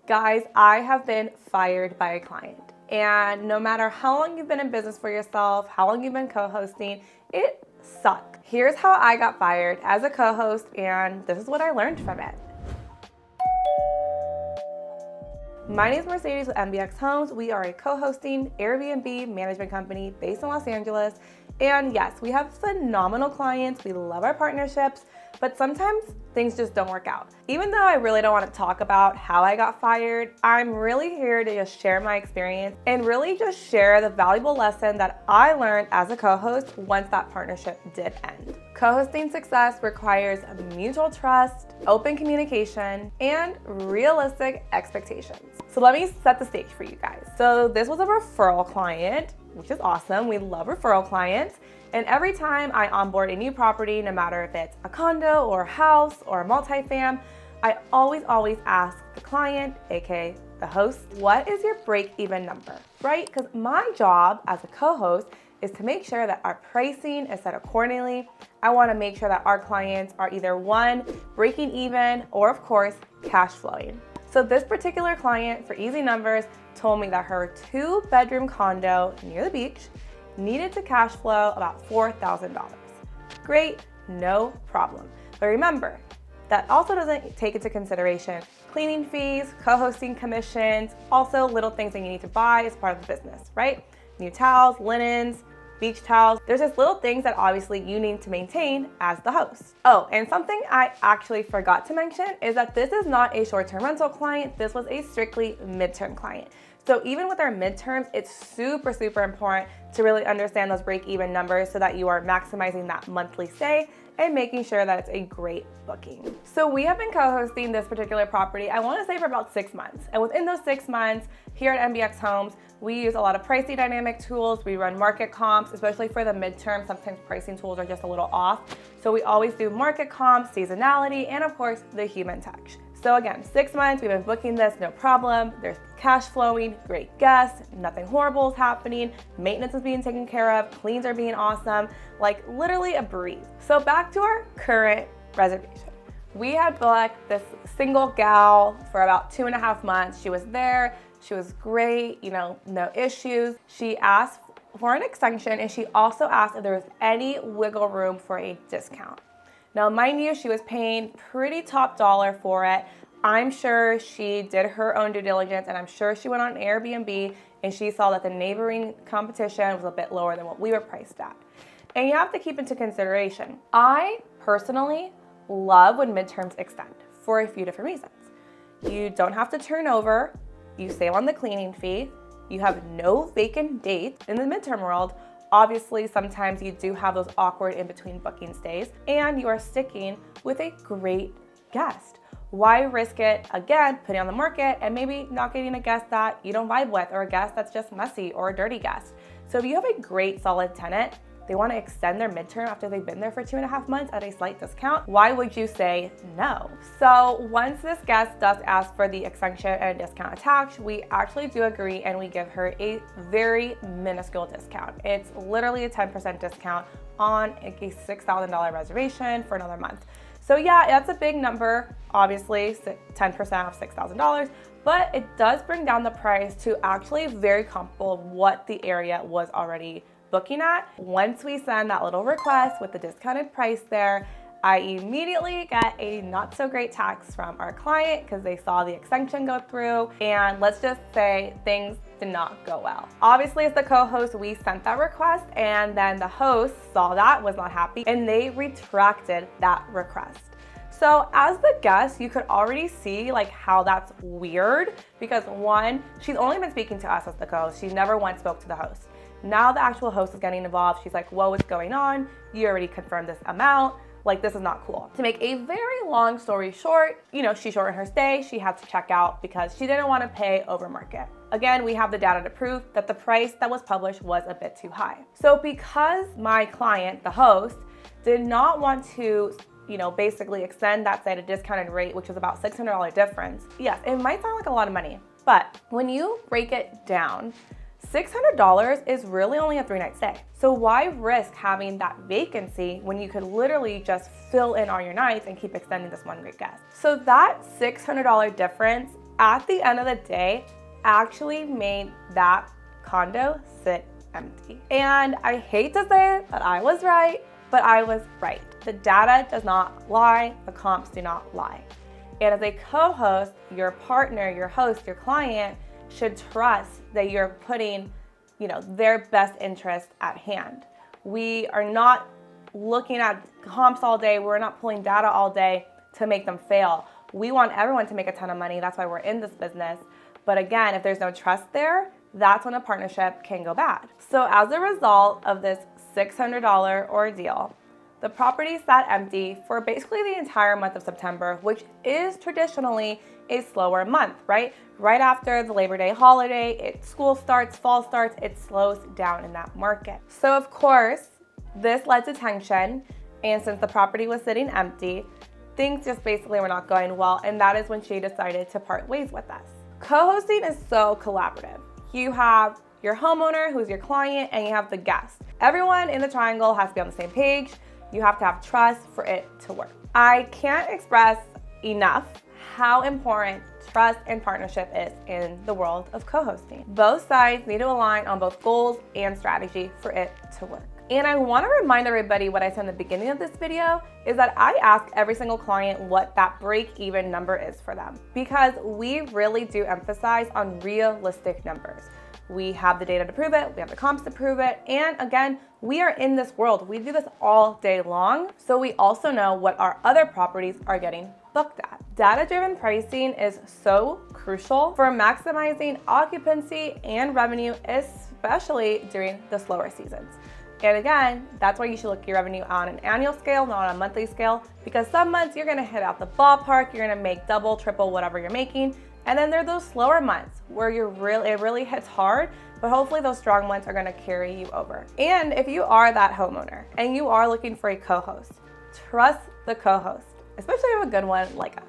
Guys, I have been fired by a client. And no matter how long you've been in business for yourself, how long you've been co-hosting, it sucks. Here's how I got fired as a co-host, and this is what I learned from it. My name is Mercedes with MBX Homes. We are a co-hosting Airbnb management company based in Los Angeles. And yes, we have phenomenal clients. We love our partnerships, but sometimes things just don't work out. Even though I really don't want to talk about how I got fired, I'm really here to just share my experience and really just share the valuable lesson that I learned as a co-host once that partnership did end. Co-hosting success requires mutual trust, open communication, and realistic expectations. So let me set the stage for you guys. So this was a referral client, which is awesome. We love referral clients. And every time I onboard a new property, no matter if it's a condo or a house or a multifam, I always ask the client, aka the host, what is your break-even number, right? Because my job as a co-host is to make sure that our pricing is set accordingly. I want to make sure that our clients are either one, breaking even, or of course, cash flowing. So this particular client, for easy numbers, told me that her 2-bedroom condo near the beach needed to cash flow about $4,000. Great, no problem. But remember, that also doesn't take into consideration cleaning fees, co-hosting commissions, also little things that you need to buy as part of the business, right? New towels, linens, beach towels. There's just little things that obviously you need to maintain as the host. Oh, and something I actually forgot to mention is that this is not a short-term rental client. This was a strictly midterm client. So even with our midterms, it's super important to really understand those break-even numbers so that you are maximizing that monthly stay and making sure that it's a great booking. So we have been co-hosting this particular property, I want to say for about 6 months. And within those 6 months, here at MBX Homes, we use a lot of pricing dynamic tools. We run market comps, especially for the midterm. Sometimes pricing tools are just a little off. So we always do market comps, seasonality, and of course, the human touch. So again, 6 months, we've been booking this, no problem. There's cash flowing, great guests, nothing horrible is happening, maintenance is being taken care of, cleans are being awesome, like literally a breeze. So back to our current reservation. We had booked this single gal for about 2.5 months. She was there, she was great, no issues. She asked for an extension and she also asked if there was any wiggle room for a discount. Now, mind you, she was paying pretty top dollar for it. I'm sure she did her own due diligence and I'm sure she went on Airbnb and she saw that the neighboring competition was a bit lower than what we were priced at. And you have to keep into consideration, I personally love when midterms extend for a few different reasons. You don't have to turn over, you save on the cleaning fee, you have no vacant dates in the midterm world. Obviously, sometimes you do have those awkward in-between booking stays, and you are sticking with a great guest. Why risk it, again, putting on the market and maybe not getting a guest that you don't vibe with or a guest that's just messy or a dirty guest? So if you have a great solid tenant, they want to extend their midterm after they've been there for 2.5 months at a slight discount, why would you say no? So once this guest does ask for the extension and discount attached, we actually do agree and we give her a very minuscule discount. It's literally a 10% discount on a $6,000 reservation for another month. So yeah, that's a big number, obviously 10% of $6,000, but it does bring down the price to actually very comparable what the area was already booking at. Once we send that little request with the discounted price there, I immediately get a not so great text from our client because they saw the extension go through, and let's just say things did not go well. Obviously, as the co-host, we sent that request and then the host saw that, was not happy, and they retracted that request. So as the guest, you could already see like how that's weird because one, she's only been speaking to us as the co-host. She never once spoke to the host. Now the actual host is getting involved. She's like, whoa, what's going on? You already confirmed this amount. Like, this is not cool. To make a very long story short, she shortened her stay. She had to check out because she didn't want to pay over market. Again, we have the data to prove that the price that was published was a bit too high. So because my client, the host, did not want to basically extend that site at a discounted rate, which is about $600 difference. Yes, it might sound like a lot of money, but when you break it down, $600 is really only a 3-night stay. So why risk having that vacancy when you could literally just fill in all your nights and keep extending this one great guest? So that $600 difference at the end of the day, actually made that condo sit empty. And I hate to say that I was right, but I was right. The data does not lie, the comps do not lie. And as a co-host, your partner, your host, your client should trust that you're putting, their best interest at hand. We are not looking at comps all day. We're not pulling data all day to make them fail. We want everyone to make a ton of money. That's why we're in this business. But again, if there's no trust there, that's when a partnership can go bad. So as a result of this $600 ordeal, the property sat empty for basically the entire month of September, which is traditionally a slower month, right? Right after the Labor Day holiday, school starts, fall starts, it slows down in that market. So of course, this led to tension, and since the property was sitting empty, things just basically were not going well, and that is when she decided to part ways with us. Co-hosting is so collaborative. You have your homeowner, who's your client, and you have the guest. Everyone in the triangle has to be on the same page. You have to have trust for it to work. I can't express enough how important trust and partnership is in the world of co-hosting. Both sides need to align on both goals and strategy for it to work. And I want to remind everybody what I said in the beginning of this video is that I ask every single client what that break-even number is for them, because we really do emphasize on realistic numbers. We have the data to prove it, we have the comps to prove it, and again, we are in this world. We do this all day long, so we also know what our other properties are getting booked at. Data-driven pricing is so crucial for maximizing occupancy and revenue, especially during the slower seasons. And again, that's why you should look at your revenue on an annual scale, not on a monthly scale, because some months you're gonna hit out the ballpark, you're gonna make double, triple, whatever you're making. And then there are those slower months where it really hits hard, but hopefully those strong months are gonna carry you over. And if you are that homeowner and you are looking for a co-host, trust the co-host, especially if you have a good one like us.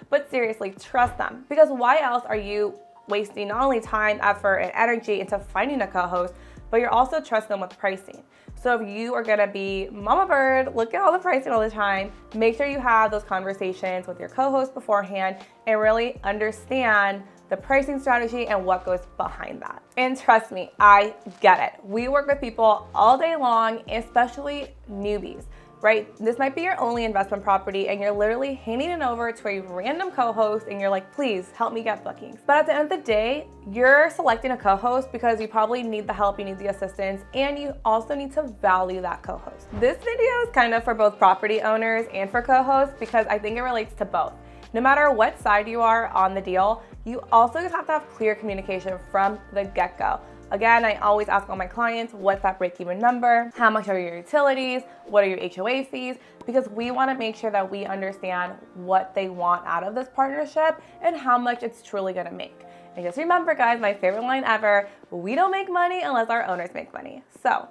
But seriously, trust them, because why else are you wasting not only time, effort, and energy into finding a co-host, but you're also trusting them with pricing. So if you are gonna be mama bird, look at all the pricing all the time, make sure you have those conversations with your co-host beforehand and really understand the pricing strategy and what goes behind that. And trust me, I get it. We work with people all day long, especially newbies, right? This might be your only investment property and you're literally handing it over to a random co-host and you're like, please help me get bookings. But at the end of the day, you're selecting a co-host because you probably need the help, you need the assistance, and you also need to value that co-host. This video is kind of for both property owners and for co-hosts because I think it relates to both. No matter what side you are on the deal, you also just have to have clear communication from the get-go. Again, I always ask all my clients, what's that break-even number? How much are your utilities? What are your HOA fees? Because we want to make sure that we understand what they want out of this partnership and how much it's truly going to make. And just remember, guys, my favorite line ever, we don't make money unless our owners make money. So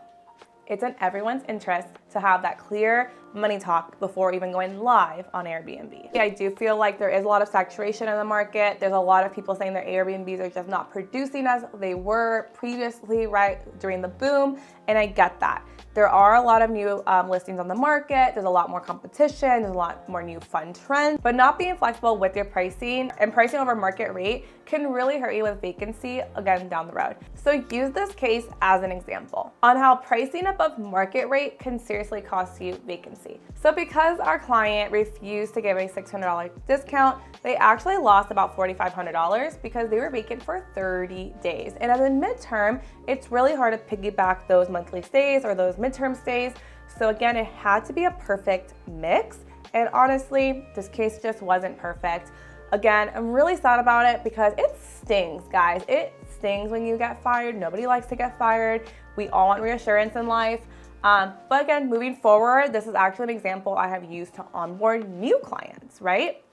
it's in everyone's interest to have that clear money talk before even going live on Airbnb. I do feel like there is a lot of saturation in the market. There's a lot of people saying their Airbnbs are just not producing as they were previously, right, during the boom, and I get that. There are a lot of new listings on the market. There's a lot more competition. There's a lot more new fun trends, but not being flexible with your pricing and pricing over market rate can really hurt you with vacancy again down the road. So use this case as an example on how pricing above market rate can seriously cost you vacancy. So because our client refused to give a $600 discount, they actually lost about $4,500 because they were vacant for 30 days. And as a midterm, it's really hard to piggyback those monthly stays or those midterm stays. So again, it had to be a perfect mix. And honestly, this case just wasn't perfect. Again, I'm really sad about it because it stings, guys. It stings when you get fired. Nobody likes to get fired. We all want reassurance in life. But again, moving forward, this is actually an example I have used to onboard new clients, right?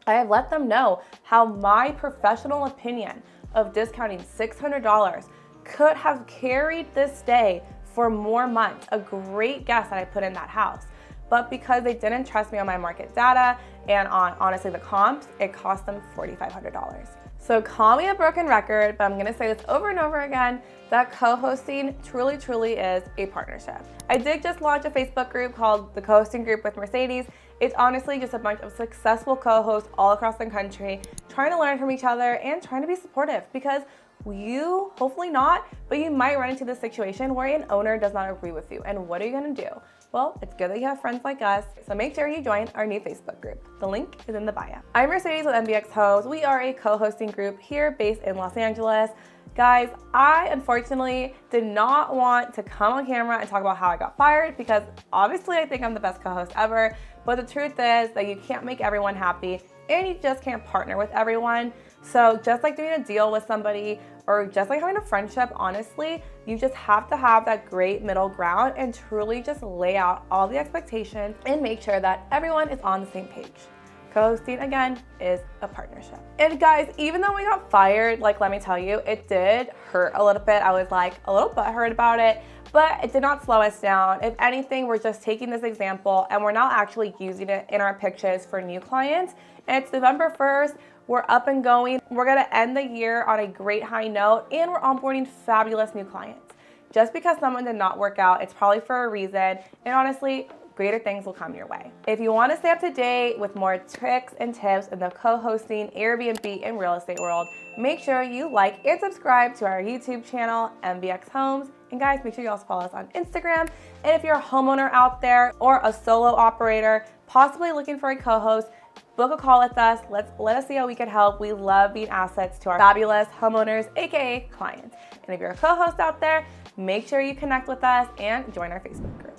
I have let them know how my professional opinion of discounting $600 could have carried this stay for more months. A great guess that I put in that house. But because they didn't trust me on my market data and on honestly the comps, it cost them $4,500. So call me a broken record, but I'm gonna say this over and over again, that co-hosting truly is a partnership. I did just launch a Facebook group called the Co-hosting Group with Mercedes. It's honestly just a bunch of successful co-hosts all across the country trying to learn from each other and trying to be supportive, because you, hopefully not, but you might run into this situation where an owner does not agree with you. And what are you gonna do? Well, it's good that you have friends like us, so make sure you join our new Facebook group. The link is in the bio. I'm Mercedes with MBX Homes. We are a co-hosting group here based in Los Angeles. Guys, I unfortunately did not want to come on camera and talk about how I got fired, because obviously I think I'm the best co-host ever, but the truth is that you can't make everyone happy and you just can't partner with everyone. So just like doing a deal with somebody or just like having a friendship, honestly, you just have to have that great middle ground and truly just lay out all the expectations and make sure that everyone is on the same page. Co-hosting, again, is a partnership. And guys, even though we got fired, like, let me tell you, it did hurt a little bit. I was like a little butthurt about it, but it did not slow us down. If anything, we're just taking this example and we're now actually using it in our pitches for new clients. And it's November 1st. We're up and going. We're gonna end the year on a great high note, and we're onboarding fabulous new clients. Just because someone did not work out, it's probably for a reason. And honestly, greater things will come your way. If you want to stay up to date with more tricks and tips in the co-hosting, Airbnb, and real estate world, make sure you like and subscribe to our YouTube channel, MBX Homes. And guys, make sure you also follow us on Instagram. And if you're a homeowner out there or a solo operator, possibly looking for a co-host, book a call with us. Let us see how we can help. We love being assets to our fabulous homeowners, aka clients. And if you're a co-host out there, make sure you connect with us and join our Facebook group.